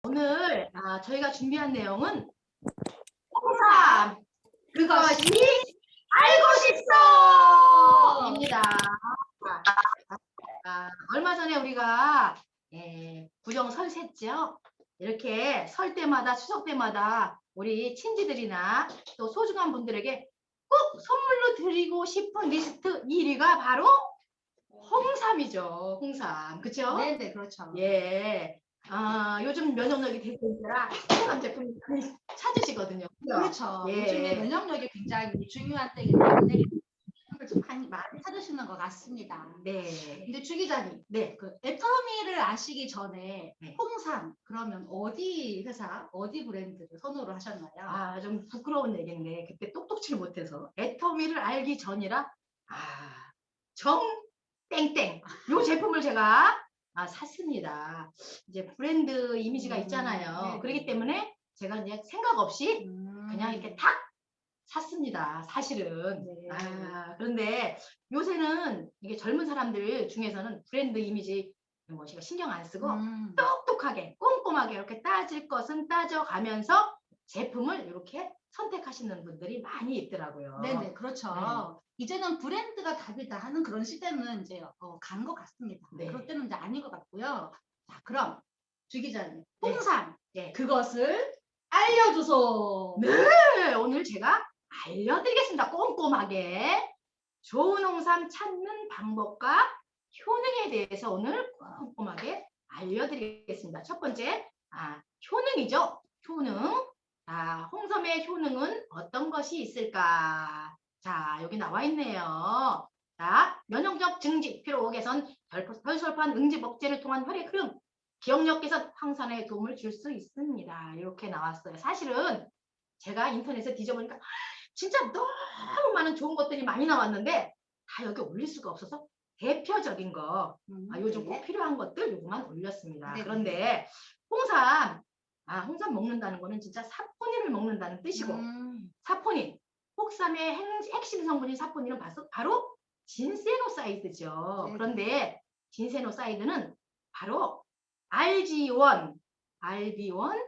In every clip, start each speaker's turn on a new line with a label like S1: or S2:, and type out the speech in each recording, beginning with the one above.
S1: 오늘 저희가 준비한 내용은 홍삼 그것이 알고 싶소입니다. 얼마 전에 우리가 구정 설 샜죠. 이렇게 설 때마다 추석 때마다 우리 친지들이나 또 소중한 분들에게 꼭 선물로 드리고 싶은 리스트 1위가 바로 홍삼이죠. 홍삼. 그렇죠?
S2: 네네, 그렇죠.
S1: 예. 요즘 면역력이 되게 있더라 홍삼 제품 많이 찾으시거든요.
S2: 그렇죠.
S1: 예.
S2: 요즘에 면역력이 굉장히 중요한 때이기 때문에 좀 많이 찾으시는 것 같습니다.
S1: 네.
S2: 근데 주 기자님,
S1: 네.
S2: 그 애터미를 아시기 전에
S1: 네.
S2: 홍삼 그러면 어디 회사, 어디 브랜드를 선호를 하셨나요?
S1: 좀 부끄러운 얘기인데 그때 똑똑질 못해서 애터미를 알기 전이라 정 땡땡 요 제품을 제가 샀습니다. 이제 브랜드 이미지가 있잖아요.
S2: 네네.
S1: 그렇기 때문에 제가 이제 생각 없이 그냥 이렇게 탁 샀습니다. 사실은.
S2: 네.
S1: 그런데 요새는 이게 젊은 사람들 중에서는 브랜드 이미지 뭐 신경 안 쓰고 똑똑하게 꼼꼼하게 이렇게 따질 것은 따져가면서 제품을 이렇게 선택하시는 분들이 많이 있더라고요.
S2: 네네, 그렇죠.
S1: 네.
S2: 이제는 브랜드가 답이다 하는 그런 시대는 이제 간 것 같습니다.
S1: 네.
S2: 그럴 때는 이제 아닌 것 같고요. 자, 그럼 주 기자님,
S1: 네.
S2: 홍삼
S1: 네.
S2: 그것을 알려주소.
S1: 네, 오늘 제가 알려드리겠습니다. 꼼꼼하게 좋은 홍삼 찾는 방법과 효능에 대해서 오늘 꼼꼼하게 알려드리겠습니다. 첫 번째, 효능이죠. 효능. 홍삼의 효능은 어떤 것이 있을까? 자, 여기 나와 있네요. 자, 면역력 증진, 피로 개선, 혈소판 응집 억제를 통한 혈액 흐름, 기억력 개선, 황산에 도움을 줄 수 있습니다. 이렇게 나왔어요. 사실은 제가 인터넷에 뒤져보니까 진짜 너무 많은 좋은 것들이 많이 나왔는데 다 여기 올릴 수가 없어서 대표적인 거, 요즘 꼭 필요한 것들 요거만 올렸습니다.
S2: 네네.
S1: 그런데 홍삼, 홍삼 먹는다는 거는 진짜 사포닌을 먹는다는 뜻이고 사포닌, 홍삼의 핵심 성분인 사포닌은 바로 진세노사이드죠.
S2: 네네.
S1: 그런데 진세노사이드는 바로 RG1, RB1,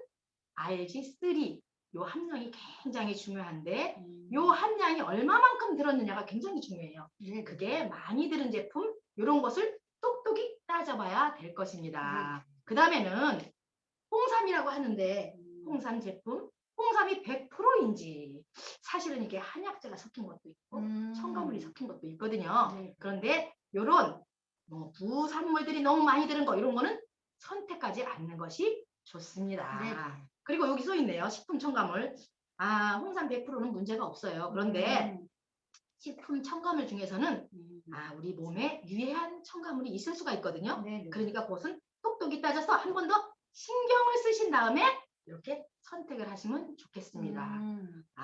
S1: RG3 요 함량이 굉장히 중요한데 요 함량이 얼마만큼 들었느냐가 굉장히 중요해요.
S2: 네.
S1: 그게 많이 들은 제품 이런 것을 똑똑히 따져봐야 될 것입니다.
S2: 네.
S1: 그 다음에는 홍삼이라고 하는데 홍삼 제품 홍삼이 100%인지 사실은 이게 한약재가 섞인 것도 있고 첨가물이 섞인 것도 있거든요.
S2: 네.
S1: 그런데 이런 부산물들이 너무 많이 들은 거 이런 거는 선택하지 않는 것이 좋습니다.
S2: 네.
S1: 그리고 여기 써 있네요. 식품 첨가물. 홍삼 100%는 문제가 없어요. 그런데 식품 첨가물 중에서는 우리 몸에 유해한 첨가물이 있을 수가 있거든요.
S2: 네.
S1: 그러니까 그것은 똑똑히 따져서 한 번 더 신경을 쓰신 다음에 이렇게 선택을 하시면 좋겠습니다.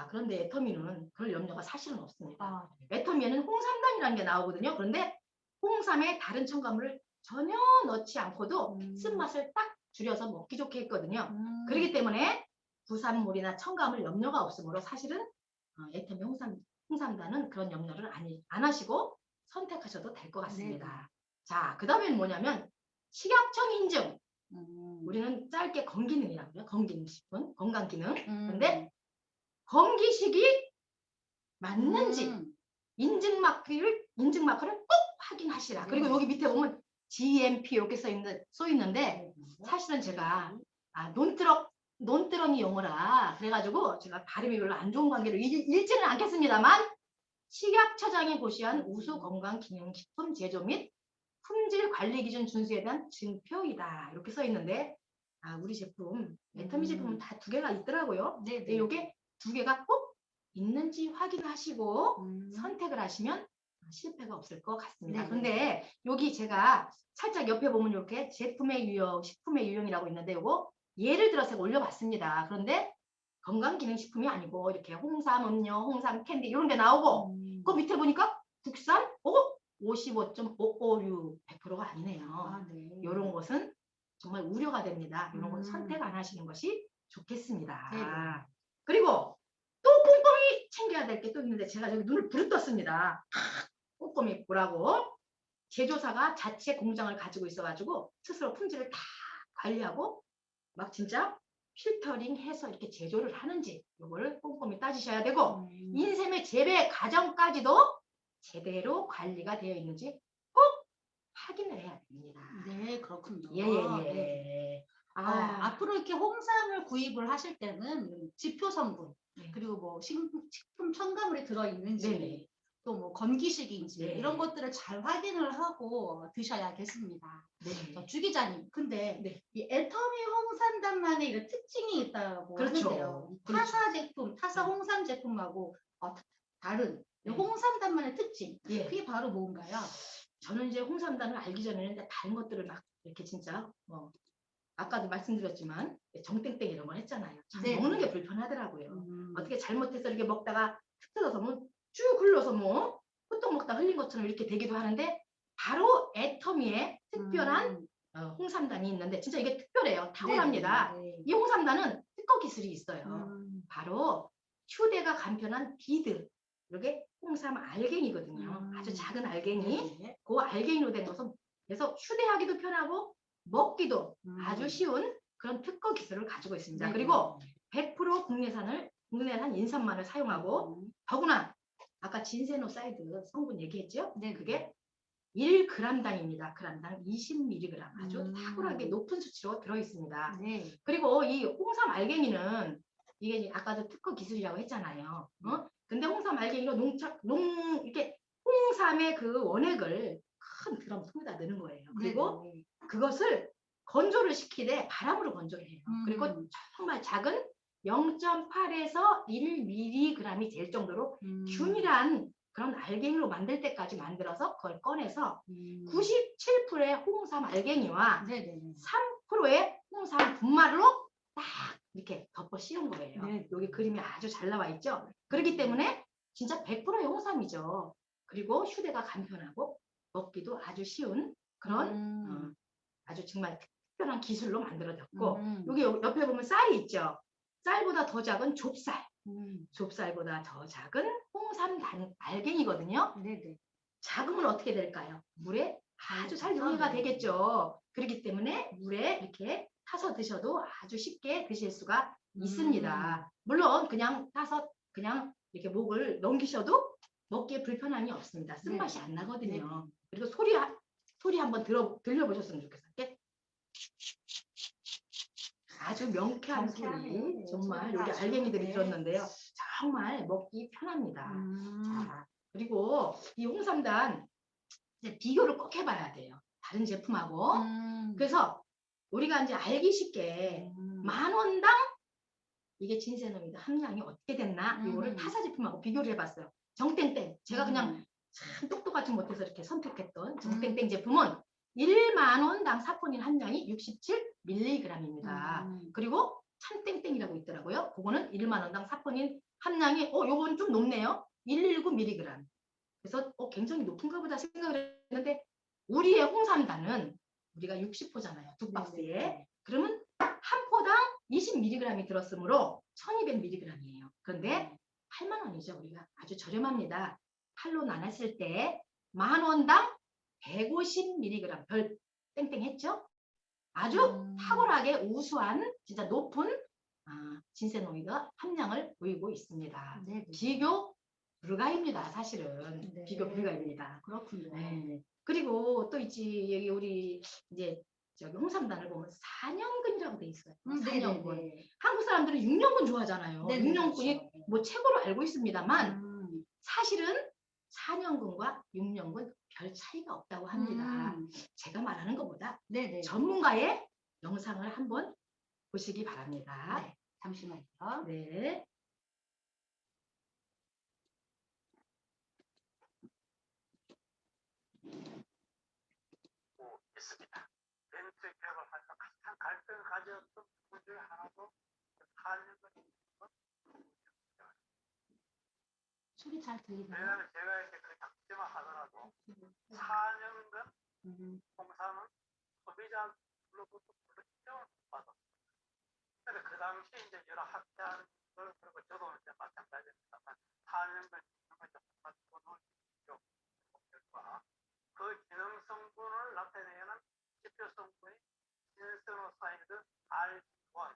S1: 그런데 애터미는 그럴 염려가 사실은 없습니다. 애터미에는 홍삼단이라는 게 나오거든요. 그런데 홍삼에 다른 첨가물을 전혀 넣지 않고도 쓴맛을 딱 줄여서 먹기 좋게 했거든요. 그렇기 때문에 부산물이나 첨가물 염려가 없으므로 사실은 애터미 홍삼단은 그런 염려를 안 하시고 선택하셔도 될 것 같습니다. 자, 그 다음에는 뭐냐면 식약청 인증. 우리는 짧게 건기능이라고요. 건기능식품, 건강기능. 그런데 건기식이 맞는지 인증 마크를 꼭 확인하시라. 그리고 여기 밑에 보면 GMP 이렇게 써 있는데 사실은 제가 논두렁이 영어라 그래가지고 제가 발음이 별로 안 좋은 관계로 읽지는 않겠습니다만 식약처장이 고시한 우수 건강기능식품 제조 및 품질 관리 기준 준수에 대한 증표이다. 이렇게 써 있는데 우리 제품, 애터미 제품은 다 2개가 있더라고요.
S2: 네.
S1: 근데 이게 2개가 꼭 있는지 확인하시고 선택을 하시면 실패가 없을 것 같습니다.
S2: 네.
S1: 그런데 여기 제가 살짝 옆에 보면 이렇게 제품의 유형, 식품의 유형이라고 있는데 요거 예를 들어서 올려봤습니다. 그런데 건강기능식품이 아니고 이렇게 홍삼 음료, 홍삼 캔디 이런 데 나오고 그 밑에 보니까 국산 55.556 100%가 아니네요. 이런 것은 정말 우려가 됩니다. 이런 건 선택 안 하시는 것이 좋겠습니다. 그리고 또 꼼꼼히 챙겨야 될 게 또 있는데 제가 저기 눈을 부릅떴습니다. 꼼꼼히 보라고. 제조사가 자체 공장을 가지고 있어가지고 스스로 품질을 다 관리하고 막 진짜 필터링 해서 이렇게 제조를 하는지 이거를 꼼꼼히 따지셔야 되고 인셈의 재배 과정까지도 제대로 관리가 되어 있는지 꼭 확인을 해야 됩니다.
S2: 네, 그렇군요.
S1: 예예예.
S2: 네. 앞으로 이렇게 홍삼을 구입을 하실 때는 지표 성분
S1: 네.
S2: 그리고 뭐 식품 첨가물이 들어있는지
S1: 네네.
S2: 또 뭐 건기식인지
S1: 네.
S2: 이런 것들을 잘 확인을 하고 드셔야겠습니다.
S1: 네.
S2: 주 기자님, 근데
S1: 네.
S2: 이 애터미 홍삼단만의 이런 특징이 있다고
S1: 그렇죠.
S2: 하는데요. 이
S1: 그렇죠.
S2: 타사 제품, 타사
S1: 네.
S2: 홍삼 제품하고 다른 이
S1: 네.
S2: 홍삼단만의 특징,
S1: 예.
S2: 그게 바로 뭔가요?
S1: 저는 이제 홍삼단을 알기 전에는 다른 것들을 막 이렇게 진짜 뭐 아까도 말씀드렸지만 정땡땡 이런 걸 했잖아요. 참
S2: 네.
S1: 먹는 게 불편하더라고요. 어떻게 잘못해서 이렇게 먹다가 툭 뜯어서 뭐 쭉 흘러서 뭐 호떡 먹다 흘린 것처럼 이렇게 되기도 하는데 바로 애터미의 특별한 홍삼단이 있는데 진짜 이게 특별해요. 탁월합니다.
S2: 네, 네, 네.
S1: 이 홍삼단은 특허 기술이 있어요. 바로 휴대가 간편한 비드. 이게 홍삼 알갱이거든요. 아주 작은 알갱이.
S2: 네.
S1: 그 알갱이로 된 것은 그래서 휴대하기도 편하고 먹기도 아주 쉬운 그런 특허 기술을 가지고 있습니다.
S2: 네,
S1: 그리고 100% 국내산 인삼만을 사용하고 더구나 아까 진세노사이드 성분 얘기했죠?
S2: 네,
S1: 그게 1g당입니다. g당 20mg 아주 탁월하게 높은 수치로 들어있습니다.
S2: 네.
S1: 그리고 이 홍삼 알갱이는 이게 아까도 특허 기술이라고 했잖아요. 근데 홍삼 알갱이로 이렇게 홍삼의 그 원액을 큰 드럼 통에다 넣는 거예요. 그리고
S2: 네.
S1: 그것을 건조를 시키되 바람으로 건조를 해요. 그리고 정말 작은 0.8에서 1mg이 될 정도로 균일한 그런 알갱이로 만들 때까지 만들어서 그걸 꺼내서 97%의 홍삼 알갱이와 3%의 홍삼 분말로 딱 이렇게 덮어 씌운 거예요.
S2: 네.
S1: 여기 그림이 아주 잘 나와 있죠. 그렇기 때문에 진짜 100%의 홍삼이죠. 그리고 휴대가 간편하고 먹기도 아주 쉬운 그런 아주 정말 특별한 기술로 만들어졌고 여기 옆에 보면 쌀이 있죠. 쌀보다 더 작은 좁쌀. 좁쌀보다 더 작은 홍삼 알갱이거든요.
S2: 네네.
S1: 작으면 어떻게 될까요? 물에 아주 잘 용해가 되겠죠. 그렇기 때문에 물에 이렇게 타서 드셔도 아주 쉽게 드실 수가 있습니다. 물론 그냥 타서 그냥 이렇게 목을 넘기셔도 먹기에 불편함이 없습니다. 쓴맛이 안 나거든요. 그리고 소리 한번 들려보셨으면 좋겠어요. 이렇게 아주 명쾌한 소리, 정말 여기 알갱이들이 들었는데요. 정말 먹기 편합니다. 자, 그리고 이 홍삼단 이제 비교를 꼭 해봐야 돼요. 다른 제품하고. 그래서 우리가 이제 알기 쉽게 10,000원당 이게 진세놈이다 함량이 어떻게 됐나 이거를 타사 제품하고 비교를 해봤어요. 정땡땡 제가 그냥 참 똑똑하지 못해서 이렇게 선택했던 정땡땡 제품은 10,000원당 사포닌 함량이 67mg입니다. 그리고 참땡땡이라고 있더라고요. 그거는 10,000원당 사포닌 함량이 요건 좀 높네요. 119mg. 그래서 굉장히 높은가 보다 생각을 했는데 우리의 홍삼단은 우리가 60포잖아요. 두 박스에. 그러면 한 포당 20mg이 들었으므로 1200mg이에요. 그런데 8,000원이죠. 우리가 아주 저렴합니다. 팔로 나눴을 때 10,000원당 150mg 별 땡땡 했죠? 아주 탁월하게 우수한 진짜 높은 진세노이드 함량을 보이고 있습니다. 비교 불가입니다. 사실은 비교 불가입니다.
S2: 그렇군요.
S1: 네. 그리고 또 있지 여기 우리 이제 저기 홍삼단을 보면 4년근이라고 돼 있어요. 4년근. 한국 사람들은 6년근 좋아하잖아요. 6년근이
S2: 그렇죠.
S1: 뭐 최고로 알고 있습니다만 사실은 4년근과 6년근 별 차이가 없다고 합니다. 제가 말하는 것보다 전문가의 영상을 한번 보시기 바랍니다.
S2: 네, 잠시만요.
S1: 네.
S3: 있습니다. 벤츠 개발하면서 가장 갈등을 가졌던 부분 중에 하나도 4년간
S2: 소리 잘 들리나요?
S3: 왜냐하면 제가 이렇게 작지만 하더라도 4년간 홍삼은 소비자로부터 별로 인정을 못 받았어요. 그러니까 그 당시 이제 여러 학자들 그리고 저도 이제 마찬가지입니다만 4년간 가지고 논의 결과 그 기능 성분을 나타내는 지표 성분이 진세노사이드 R5 알기돈,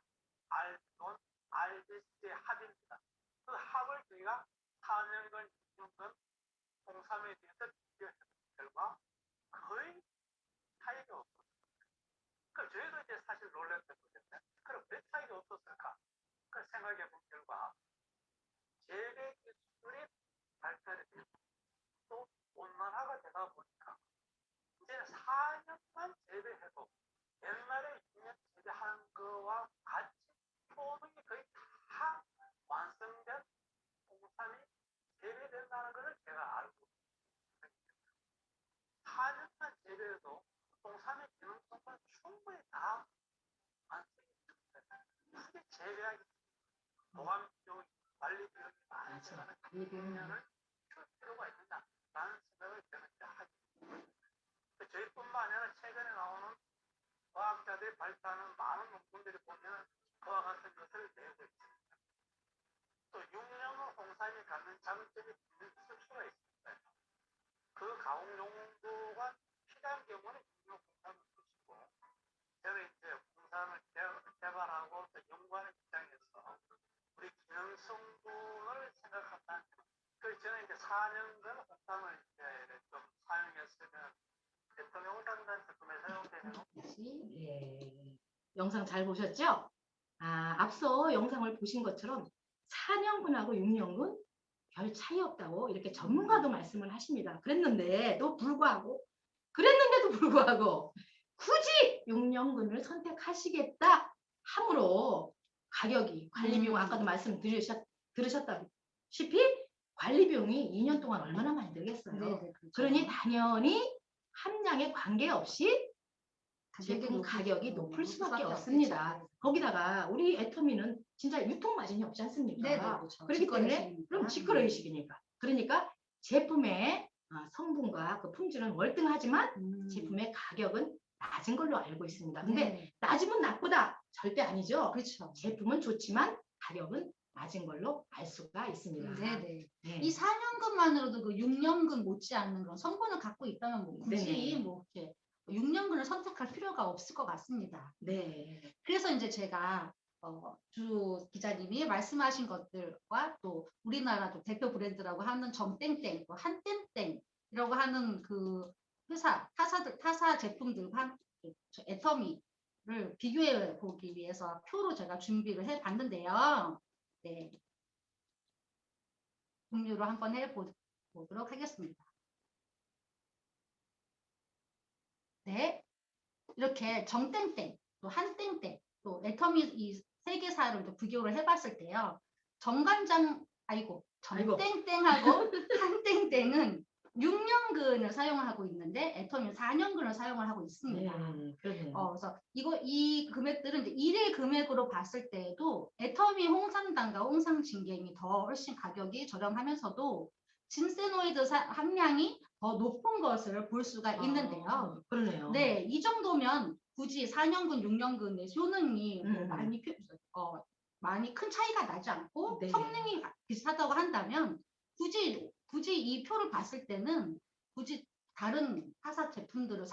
S3: 알기돈, RBC의 합입니다. 그 합을 저희가 4년간, 6년간 홍삼에 대해서 비교했던 결과 거의 차이가 없었어요. 그럼 저희도 이제 사실 놀랐던 거겠네. 그럼 왜 차이가 없었을까? 그 생각해 본 결과 재배 기술이 발달이 되고 또 온난화가 되다 보니까 이제 4년만 재배해도 옛날에 6년 재배한 거와 같이 효능이 거의 다 완성된 홍삼이 재배된다는 것을 제가 알고 있습니다. 4년만 재배해도 홍삼의 기능성은 충분히 다 완성이 됩니다. 크게 재배하기 보관 비용, 관리 비용이 많이 들어가는 그 비용을 줄 필요가 있느냐라는 생각을 저는 이제 하게 됩니다. 저희뿐만 아니라 최근에 나오는 과학자들이 발표하는 많은 논문들이 보면 그와 같은 것을 내고 있습니다. 또 6년은 홍삼이 갖는 장점이 있을 수가 있습니다. 그 가공 용도가 필요한 경우는 6년 홍삼을 쓰시고 저는 이제 홍삼을 개발하고 또 연구하는 입장에서 우리 기능성분을 생각한다는 그래서 저는 이제 4년간 홍삼을 이제 좀 사용했으면 대통령 홍삼단 제품에 사용되는
S1: 예. 영상 잘 보셨죠? 앞서 영상을 보신 것처럼 4년근하고 6년근 별 차이 없다고 이렇게 전문가도 말씀을 하십니다. 그랬는데도 불구하고 굳이 6년근을 선택하시겠다 함으로 가격이 관리비용 아까도 들으셨다시피 관리비용이 2년 동안 얼마나 많이 들겠어요.
S2: 네, 그렇죠.
S1: 그러니 당연히 함량에 관계없이 제품 가격이 높을 수밖에 없습니다.
S2: 없겠죠.
S1: 거기다가 우리 애터미는 진짜 유통 마진이 없지 않습니까?
S2: 네, 그렇죠.
S1: 그렇기 때문에
S2: 직거래식이니까.
S1: 그럼 직거래식이니까. 그러니까 제품의 성분과 그 품질은 월등하지만 제품의 가격은 낮은 걸로 알고 있습니다. 근데
S2: 네.
S1: 낮으면 나쁘다 절대 아니죠.
S2: 그렇죠.
S1: 제품은 좋지만 가격은 낮은 걸로 알 수가 있습니다.
S2: 네네.
S1: 네.
S2: 이 4년근만으로도 그 6년근 못지않는 그런 성분을 갖고 있다면 뭐 굳이
S1: 네네.
S2: 뭐 이렇게 6년근을 선택할 필요가 없을 것 같습니다.
S1: 네.
S2: 그래서 이제 제가 주 기자님이 말씀하신 것들과 또 우리나라도 대표 브랜드라고 하는 점땡땡, 또 한땡땡이라고 하는 그 타사 제품들과 애터미를 비교해 보기 위해서 표로 제가 준비를 해 봤는데요. 네. 종류로 한번 해보도록 하겠습니다. 네. 이렇게 정땡땡, 또 한땡땡, 또 애터미 이 세 개사를 비교를 해봤을 때요. 정관장, 정땡땡하고 한땡땡은 6년근을 사용하고 있는데 애터미는 4년근을 사용을 하고 있습니다.
S1: 그러네요.
S2: 그래서 이 금액들은 이제 일일 금액으로 봤을 때에도 애터미 홍삼단과 홍삼진갱이 더 훨씬 가격이 저렴하면서도 진세노이드 함량이 더 높은 것을 볼 수가 있는데요.
S1: 그러네요.
S2: 네, 이 정도면 굳이 4년근, 6년근의 효능이 뭐 많이 큰 차이가 나지 않고
S1: 네.
S2: 성능이 비슷하다고 한다면 굳이 이 표를 봤을 때는 굳이 다른 타사 제품들을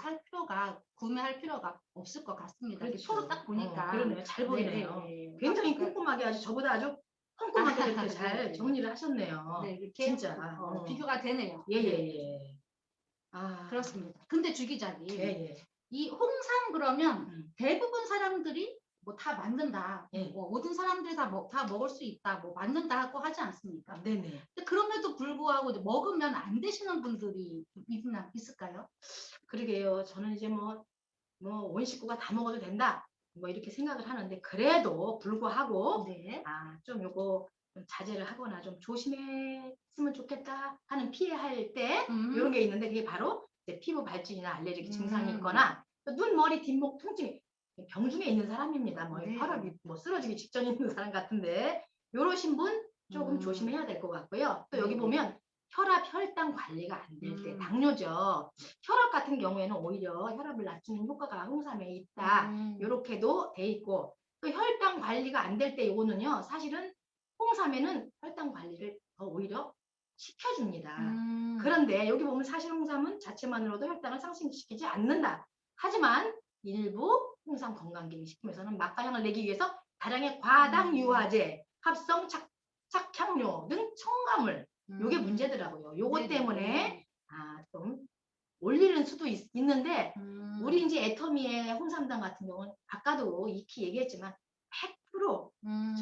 S2: 구매할 필요가 없을 것 같습니다.
S1: 그렇죠.
S2: 표로 딱 보니까.
S1: 그러네요. 잘 보이네요.
S2: 네.
S1: 굉장히 꼼꼼하게 아주 저보다 아주 꼼꼼하게 이렇게 잘
S2: 네.
S1: 정리를 하셨네요.
S2: 네, 이렇게
S1: 진짜.
S2: 비교가 되네요.
S1: 예.
S2: 그렇습니다. 근데 주 기자님,
S1: 예.
S2: 이 홍삼 그러면 대부분 사람들이 뭐 다 만든다,
S1: 예.
S2: 뭐 모든 사람들이 다 먹을 수 있다, 뭐 만든다 하고 하지 않습니까?
S1: 네네.
S2: 근데 그럼에도 불구하고 이제 먹으면 안 되시는 분들이 있을까요?
S1: 그러게요. 저는 이제 온 식구가 다 먹어도 된다. 뭐 이렇게 생각을 하는데 그래도 불구하고
S2: 네.
S1: 좀 요거 좀 자제를 하거나 좀 조심했으면 좋겠다 하는 피해할 때 이런 게 있는데 그게 바로 이제 피부 발진이나 알레르기 증상이 있거나 또 눈, 머리, 뒷목 통증이 병중에 있는 사람입니다.
S2: 네.
S1: 혈압이 쓰러지기 직전에 있는 사람 같은데 요러신 분 조금 조심해야 될 것 같고요. 또 여기 보면 혈당 관리가 안 될 때 당뇨죠. 혈압 같은 경우에는 오히려 혈압을 낮추는 효과가 홍삼에 있다. 이렇게도 돼 있고 또 혈당 관리가 안 될 때 이거는요. 사실은 홍삼에는 혈당 관리를 더 오히려 시켜줍니다. 그런데 여기 보면 사실 홍삼은 자체만으로도 혈당을 상승시키지 않는다. 하지만 일부 홍삼 건강기능식품에서는 맛과향을 내기 위해서 다량의 과당 유화제, 합성 착향료 등 첨가물 요게 문제더라고요. 요것
S2: 네네.
S1: 때문에 좀 올리는 수도 있는데 우리 이제 애터미의 홍삼당 같은 경우는 아까도 익히 얘기했지만 100%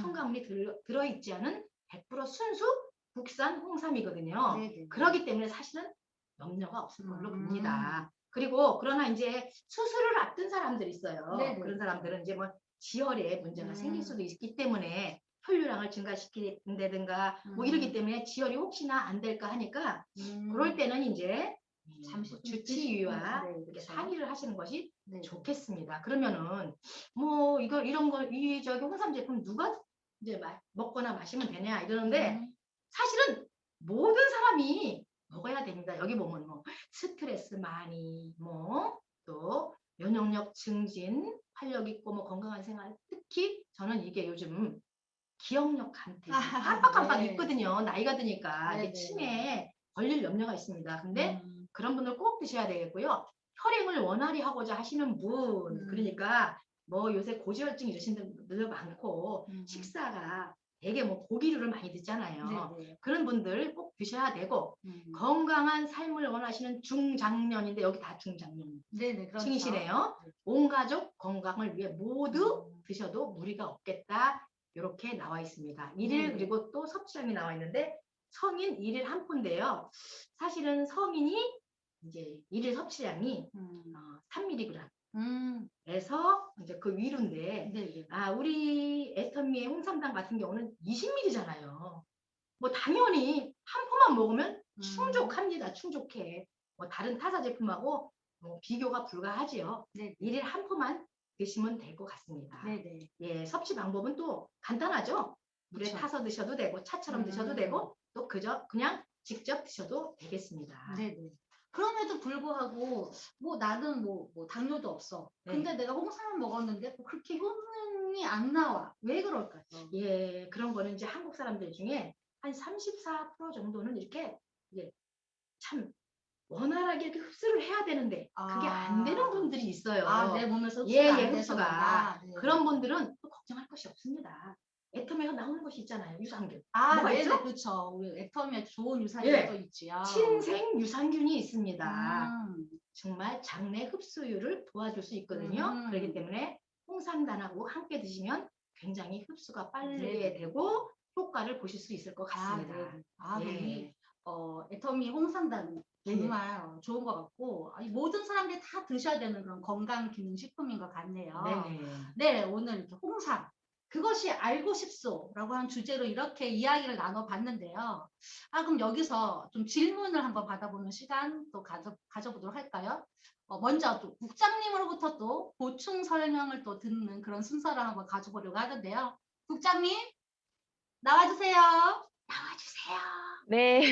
S1: 첨가물이 들어있지 않은 100% 순수 국산 홍삼이거든요.
S2: 네네.
S1: 그렇기 때문에 사실은 염려가 없을 걸로 봅니다. 그리고 그러나 이제 수술을 앞둔 사람들이 있어요.
S2: 네네.
S1: 그런 사람들은 이제 뭐 지혈에 문제가 생길 수도 있기 때문에 혈류량을 증가시킨다든가 뭐 이러기 때문에 지혈이 혹시나 안 될까 하니까 그럴 때는 이제
S2: 잠시
S1: 뭐 주치의와
S2: 네,
S1: 이렇게
S2: 그렇죠.
S1: 상의를 하시는 것이
S2: 네.
S1: 좋겠습니다. 그러면은 뭐 이런 거 이 저기 홍삼 제품 누가 이제 먹거나 마시면 되냐 이러는데 사실은 모든 사람이 먹어야 됩니다. 여기 보면 뭐 스트레스 많이 뭐 또 면역력 증진, 활력 있고 뭐 건강한 생활 특히 저는 이게 요즘 기억력 감퇴 깜빡깜빡
S2: 네.
S1: 있거든요. 나이가 드니까 이게
S2: 네네.
S1: 치매에 걸릴 염려가 있습니다. 근데 그런 분들 꼭 드셔야 되겠고요. 혈행을 원활히 하고자 하시는 분, 그러니까 뭐 요새 고지혈증 이러시는 분들 많고 식사가 되게 뭐 고기류를 많이 드잖아요.
S2: 네네.
S1: 그런 분들 꼭 드셔야 되고 건강한 삶을 원하시는 중장년인데 여기 다 중장년
S2: 네네. 그렇죠.
S1: 층이시네요. 온 가족 건강을 위해 모두 드셔도 무리가 없겠다. 이렇게 나와 있습니다. 일일 그리고 또 섭취량이 나와 있는데 성인 일일 한 포인데요. 사실은 성인이 이제 일일 섭취량이 3mg에서 이제 그 위로인데
S2: 네네.
S1: 우리 애터미의 홍삼당 같은 경우는 20mg잖아요. 뭐 당연히 한 포만 먹으면 충족합니다. 충족해. 뭐 다른 타사 제품하고 비교가 불가하지요.
S2: 네.
S1: 일일 한 포만 드시면 될 것 같습니다.
S2: 네네.
S1: 예, 섭취 방법은 또 간단하죠. 물에
S2: 그쵸.
S1: 타서 드셔도 되고 차처럼 드셔도 되고 또 그냥 직접 드셔도 되겠습니다.
S2: 네네. 그럼에도 불구하고 뭐 나는 뭐 당뇨도 없어. 근데 내가 홍삼을 먹었는데 뭐 그렇게 효능이 안 나와. 왜 그럴까요?
S1: 예, 그런 거는 이제 한국 사람들 중에 한 34% 정도는 이렇게 참 원활하게 이렇게 흡수를 해야 되는데 그게 안 되는 분들이 있어요.
S2: 내 몸에서 흡수가 안 돼서
S1: 흡수가.
S2: 네.
S1: 그런 분들은 또 걱정할 것이 없습니다. 애터미에서 나오는 것이 있잖아요. 유산균. 뭐가
S2: 네네.
S1: 있죠?
S2: 그렇죠. 우리 애터미에 좋은 유산균도 있지요.
S1: 친생 유산균이 있습니다. 정말 장내 흡수율을 도와줄 수 있거든요. 그렇기 때문에 홍삼단하고 함께 드시면 굉장히 흡수가 빠르게 되고 효과를 보실 수 있을 것 같습니다.
S2: 우리 애터미 홍삼단 정말 좋은 것 같고 모든 사람들이 다 드셔야 되는 그런 건강 기능 식품인 것 같네요. 네, 오늘 이렇게 홍삼 그것이 알고 싶소라고 한 주제로 이렇게 이야기를 나눠봤는데요. 그럼 여기서 좀 질문을 한번 받아보는 시간 또 가져보도록 할까요? 먼저 또 국장님으로부터 또 보충 설명을 또 듣는 그런 순서를 한번 가져보려고 하는데요. 국장님 나와주세요.
S1: 나와주세요.
S4: 네.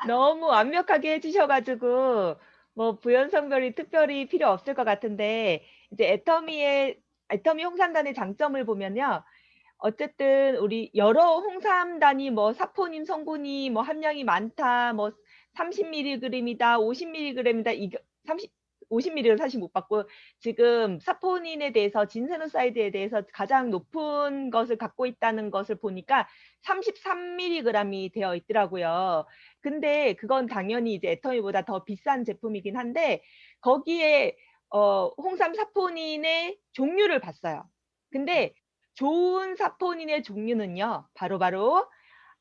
S4: 너무 완벽하게 해주셔가지고, 뭐, 부연성별이 특별히 필요 없을 것 같은데, 이제 애터미 홍삼단의 장점을 보면요. 어쨌든, 우리 여러 홍삼단이 뭐, 사포닌 성분이 뭐, 함량이 많다, 뭐, 30mg이다, 50mg이다, 50mg를 사실 못 봤고, 지금 사포닌에 대해서, 진세노사이드에 대해서 가장 높은 것을 갖고 있다는 것을 보니까 33mg이 되어 있더라고요. 근데 그건 당연히 이제 애터미보다 더 비싼 제품이긴 한데, 거기에, 홍삼 사포닌의 종류를 봤어요. 근데 좋은 사포닌의 종류는요, 바로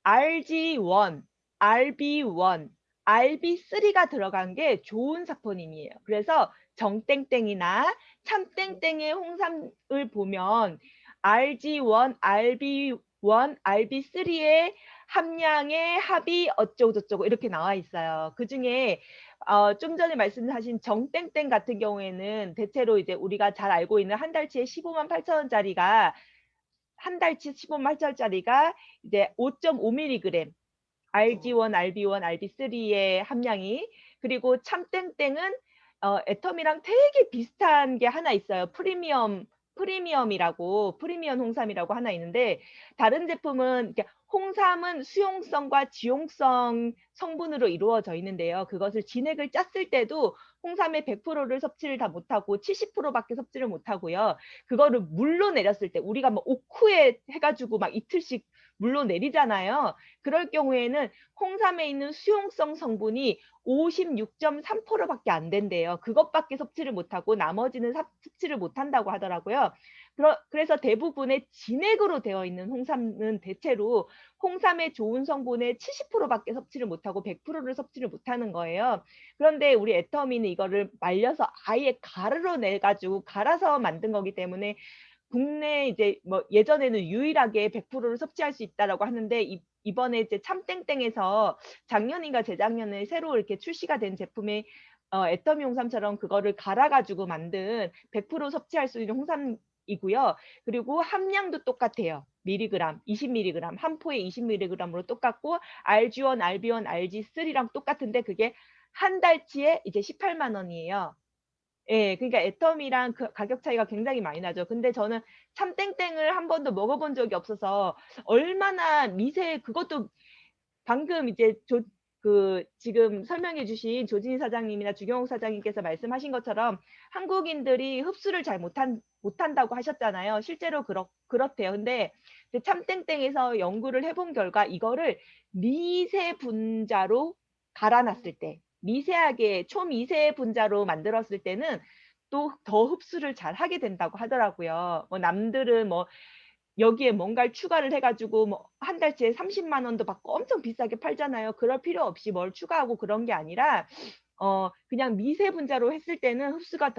S4: RG1, RB1, RB3가 들어간 게 좋은 사포닌이에요. 그래서 정땡땡이나 참땡땡의 홍삼을 보면 RG1, RB1, RB3의 함량의 합이 어쩌고저쩌고 이렇게 나와 있어요. 그중에 좀 전에 말씀하신 정땡땡 같은 경우에는 대체로 이제 우리가 잘 알고 있는 한 달치에 15만 8천 원짜리가 한 달치 15만 8천원짜리가 이제 5.5mg RG1, RB1, RB3의 함량이 그리고 참땡땡은 애터미랑 되게 비슷한 게 하나 있어요. 프리미엄 홍삼이라고 하나 있는데 다른 제품은 홍삼은 수용성과 지용성 성분으로 이루어져 있는데요. 그것을 진액을 짰을 때도 홍삼의 100%를 섭취를 다 못하고 70%밖에 섭취를 못하고요. 그거를 물로 내렸을 때 우리가 뭐 옥후에 해가지고 막 이틀씩 물로 내리잖아요. 그럴 경우에는 홍삼에 있는 수용성 성분이 56.3%밖에 안 된대요. 그것밖에 섭취를 못하고 나머지는 섭취를 못한다고 하더라고요. 그래서 대부분의 진액으로 되어 있는 홍삼은 대체로 홍삼의 좋은 성분의 70%밖에 섭취를 못하고 100%를 섭취를 못하는 거예요. 그런데 우리 애터미는 이거를 말려서 아예 가루로 내가지고 갈아서 만든 거기 때문에 국내 이제 뭐 예전에는 유일하게 100%를 섭취할 수 있다라고 하는데 이번에 이제 참땡땡에서 작년인가 재작년에 새로 이렇게 출시가 된 제품에 애터미 홍삼처럼 그거를 갈아가지고 만든 100% 섭취할 수 있는 홍삼이고요. 그리고 함량도 똑같아요. 미리그램, 20mg, 한 포에 20mg으로 똑같고 RG1, RB1, RG3랑 똑같은데 그게 한 달치에 이제 18만 원이에요. 예, 그러니까 애터미랑 그 가격 차이가 굉장히 많이 나죠. 근데 저는 참땡땡을 한 번도 먹어본 적이 없어서 얼마나 그것도 방금 이제 지금 설명해 주신 조진희 사장님이나 주경욱 사장님께서 말씀하신 것처럼 한국인들이 흡수를 잘 못한다고 하셨잖아요. 실제로 그렇대요. 근데 참땡땡에서 연구를 해본 결과 이거를 미세 분자로 갈아놨을 때 미세하게 초미세 분자로 만들었을 때는 또 더 흡수를 잘 하게 된다고 하더라고요. 뭐 남들은 뭐 여기에 뭔가를 추가를 해가지고 뭐 한 달치에 30만 원도 받고 엄청 비싸게 팔잖아요. 그럴 필요 없이 뭘 추가하고 그런 게 아니라 그냥 미세 분자로 했을 때는 흡수가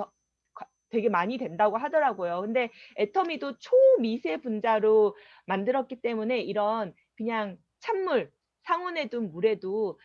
S4: 되게 많이 된다고 하더라고요. 근데 애터미도 초미세 분자로 만들었기 때문에 이런 그냥 찬물, 상온에 둔 물에도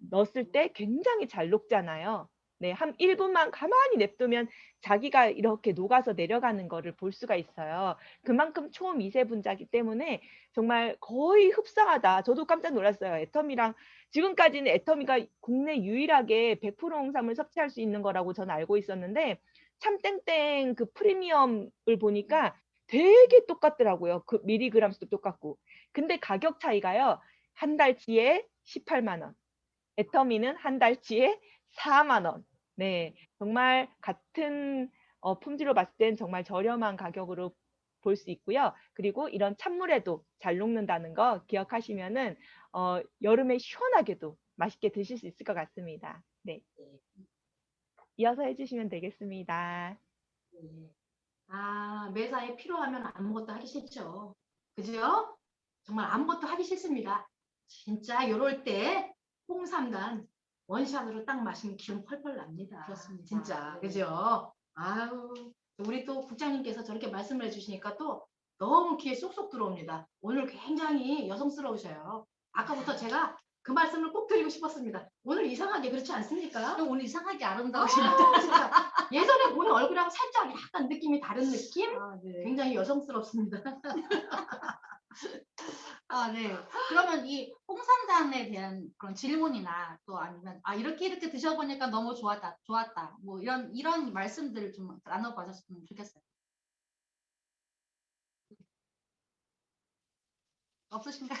S4: 넣었을 때 굉장히 잘 녹잖아요. 네, 한 1분만 가만히 냅두면 자기가 이렇게 녹아서 내려가는 거를 볼 수가 있어요. 그만큼 초미세 분자이기 때문에 정말 거의 흡사하다. 저도 깜짝 놀랐어요. 애터미랑 지금까지는 애터미가 국내 유일하게 100% 홍삼을 섭취할 수 있는 거라고 저는 알고 있었는데 참땡땡 그 프리미엄을 보니까 되게 똑같더라고요. 그 미리그램 수도 똑같고. 근데 가격 차이가요. 한 달치에 18만 원. 애터미는 한 달치에 4만 원. 네, 정말 같은 품질로 봤을 땐 정말 저렴한 가격으로 볼 수 있고요. 그리고 이런 찬물에도 잘 녹는다는 거 기억하시면은 여름에 시원하게도 맛있게 드실 수 있을 것 같습니다. 네. 이어서 해주시면 되겠습니다.
S1: 네. 아, 매사에 필요하면 아무것도 하기 싫죠. 그죠? 정말 아무것도 하기 싫습니다. 진짜 요럴 때 홍삼단 원샷으로 딱 마시면 기운 펄펄 납니다.
S2: 그렇습니다.
S1: 진짜.
S2: 네.
S1: 그죠? 아유, 우리 또 국장님께서 저렇게 말씀을 해주시니까 또 너무 귀에 쏙쏙 들어옵니다. 오늘 굉장히 여성스러우셔요. 아까부터 제가 그 말씀을 꼭 드리고 싶었습니다. 오늘 이상하게 그렇지 않습니까?
S2: 오늘 이상하게
S1: 아,
S2: 아름다우십니다.
S1: 진짜. 예전에 보는 얼굴하고 살짝 약간 느낌이 다른 느낌?
S2: 네.
S1: 굉장히 여성스럽습니다.
S2: 네. 그러면 이 홍삼단에 대한 그런 질문이나 또 아니면 이렇게 드셔보니까 너무 좋았다. 뭐 이런 말씀들을 좀 나눠봐줬으면 좋겠어요. 없으신가요?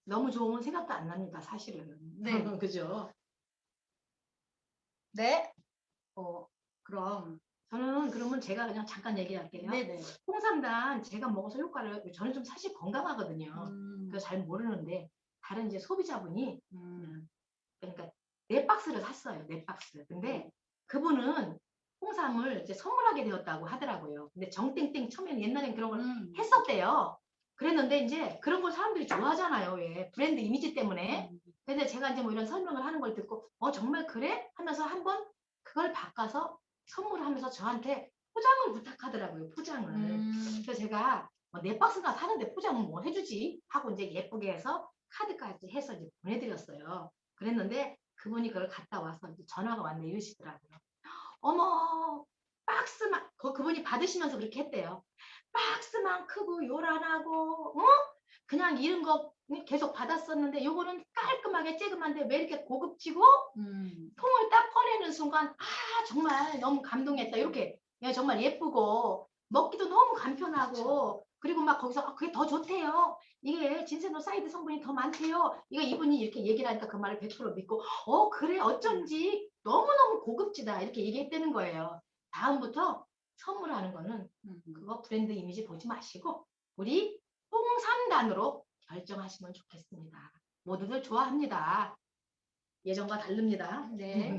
S1: 너무 좋으면 생각도 안 납니다, 사실은.
S2: 네.
S1: 그죠?
S2: 네. 그럼.
S1: 저는 그러면 제가 그냥 잠깐 얘기할게요.
S2: 네네.
S1: 홍삼단 제가 먹어서 효과를, 저는 좀 사실 건강하거든요. 그래서 잘 모르는데, 다른 이제 소비자분이, 그러니까 4박스를 샀어요, 4박스. 근데 그분은 홍삼을 이제 선물하게 되었다고 하더라고요. 근데 정땡땡 처음에는 옛날엔 그런 걸 했었대요. 그랬는데 이제 그런 걸 사람들이 좋아하잖아요. 왜? 브랜드 이미지 때문에. 근데 제가 이제 뭐 이런 설명을 하는 걸 듣고 정말 그래? 하면서 한번 그걸 바꿔서 선물하면서 저한테 포장을 부탁하더라고요. 포장을. 그래서 제가 뭐 4박스나 사는데 포장은 뭐 해주지? 하고 이제 예쁘게 해서 카드까지 해서 이제 보내드렸어요. 그랬는데 그분이 그걸 갔다 와서 이제 전화가 왔네 이러시더라고요. 어머, 박스만, 그분이 받으시면서 그렇게 했대요. 박스만 크고 요란하고, 그냥 이런 거 계속 받았었는데 요거는 깔끔하게 쬐금한데 왜 이렇게 고급지고 통을 딱 꺼내는 순간 정말 너무 감동했다. 이렇게 정말 예쁘고 먹기도 너무 간편하고 그리고 막 거기서 그게 더 좋대요. 이게 진세노사이드 성분이 더 많대요. 이거 이분이 이렇게 얘기를 하니까 그 말을 100% 믿고 그래 어쩐지 너무너무 고급지다 이렇게 얘기했다는 거예요. 다음부터 선물하는 거는 그거 브랜드 이미지 보지 마시고 우리 홍삼단으로 결정하시면 좋겠습니다. 모두들 좋아합니다. 예전과 다릅니다.
S2: 네.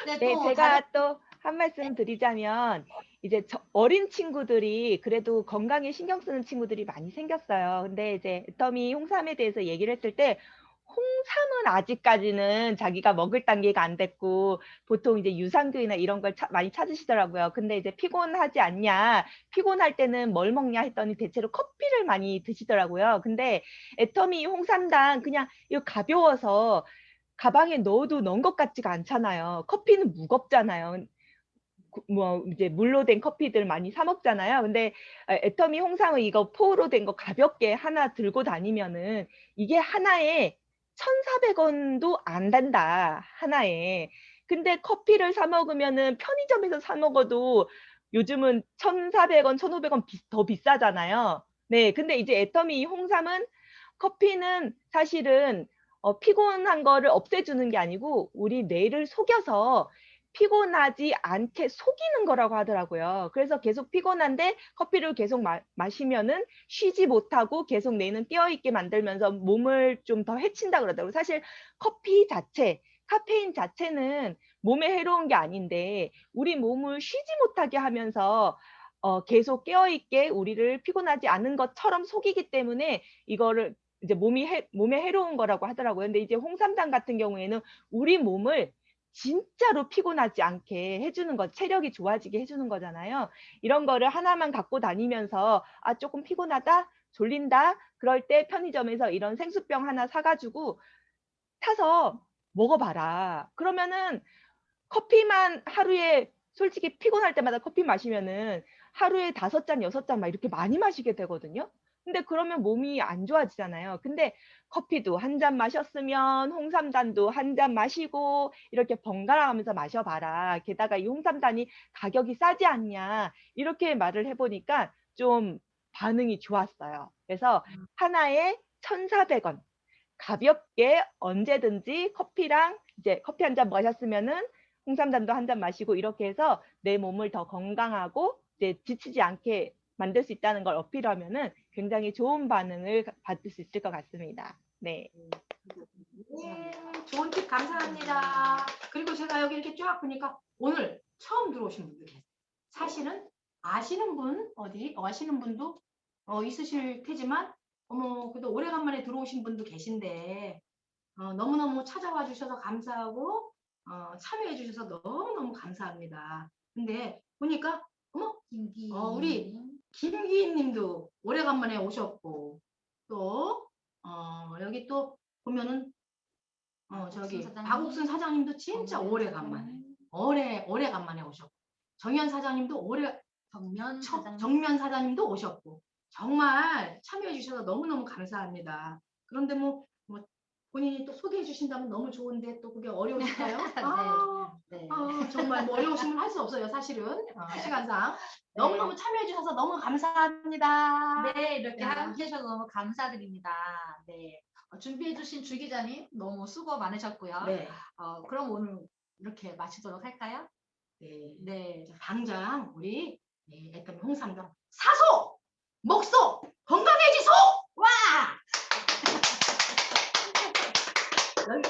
S2: 네,
S4: 네,
S2: 또
S4: 제가 또 한 말씀 드리자면 이제 어린 친구들이 그래도 건강에 신경 쓰는 친구들이 많이 생겼어요. 근데 이제 애터미 홍삼에 대해서 얘기를 했을 때 홍삼은 아직까지는 자기가 먹을 단계가 안 됐고 보통 이제 유산균이나 이런 걸 많이 찾으시더라고요. 근데 이제 피곤하지 않냐, 피곤할 때는 뭘 먹냐 했더니 대체로 커피를 많이 드시더라고요. 근데 애터미 홍삼당 그냥 이거 가벼워서 가방에 넣어도 넣은 것 같지가 않잖아요. 커피는 무겁잖아요. 뭐 이제 물로 된 커피들 많이 사 먹잖아요. 근데 애터미 홍삼은 이거 포로 된 거 가볍게 하나 들고 다니면은 이게 하나에 1,400원도 안 단다. 하나에. 근데 커피를 사 먹으면은 편의점에서 사 먹어도 요즘은 1,400원, 1,500원 더 비싸잖아요. 네. 근데 이제 애터미 홍삼은 커피는 사실은 피곤한 거를 없애주는 게 아니고 우리 뇌를 속여서 피곤하지 않게 속이는 거라고 하더라고요. 그래서 계속 피곤한데 커피를 계속 마시면은 쉬지 못하고 계속 뇌는 깨어있게 만들면서 몸을 좀 더 해친다 그러더라고요. 사실 커피 자체, 카페인 자체는 몸에 해로운 게 아닌데 우리 몸을 쉬지 못하게 하면서 계속 깨어있게 우리를 피곤하지 않은 것처럼 속이기 때문에 이거를 이제 몸에 해로운 거라고 하더라고요. 근데 이제 홍삼당 같은 경우에는 우리 몸을 진짜로 피곤하지 않게 해주는 것, 체력이 좋아지게 해주는 거잖아요. 이런 거를 하나만 갖고 다니면서 조금 피곤하다, 졸린다, 그럴 때 편의점에서 이런 생수병 하나 사가지고 타서 먹어봐라. 그러면은 커피만 하루에 솔직히 피곤할 때마다 커피 마시면은 하루에 5잔, 6잔 막 이렇게 많이 마시게 되거든요. 근데 그러면 몸이 안 좋아지잖아요. 근데 커피도 한 잔 마셨으면 홍삼단도 한 잔 마시고 이렇게 번갈아 가면서 마셔봐라. 게다가 이 홍삼단이 가격이 싸지 않냐. 이렇게 말을 해보니까 좀 반응이 좋았어요. 그래서 하나에 1,400원. 가볍게 언제든지 커피랑 이제 커피 한 잔 마셨으면은 홍삼단도 한 잔 마시고 이렇게 해서 내 몸을 더 건강하고 이제 지치지 않게 만들 수 있다는 걸 어필하면은 굉장히 좋은 반응을 받을 수 있을 것 같습니다. 네.
S1: 네, 좋은 팁 감사합니다. 그리고 제가 여기 이렇게 쫙 보니까 오늘 처음 들어오신 분들 계세요. 사실은 아시는 분도 있으실 테지만 그래도 오래간만에 들어오신 분도 계신데 너무너무 찾아와 주셔서 감사하고 참여해 주셔서 너무너무 감사합니다. 근데 보니까 우리 김기인 님도 오래간만에 오셨고 또 여기 또 보면은 저기 박옥순 사장님도 진짜 오래간만에 오래간만에 오셨고 정현 사장님도 정면 사장님도 오셨고 정말 참여해 주셔서 너무너무 감사합니다. 그런데 뭐 본인이 또 소개해 주신다면 너무 좋은데 또 그게 어려우실까요?
S2: 네.
S1: 정말 뭐 어려우시면 할 수 없어요. 사실은 시간상 너무너무 참여해 주셔서 너무 감사합니다.
S2: 네, 이렇게 함께 해주셔서 너무 감사드립니다. 네. 준비해주신 주 기자님 너무 수고 많으셨고요.
S1: 네.
S2: 그럼 오늘 이렇게 마치도록 할까요?
S1: 네.
S2: 네.
S1: 당장 우리 애터미 홍삼당 사소! 먹소! 건강해지소! 와! 여기까지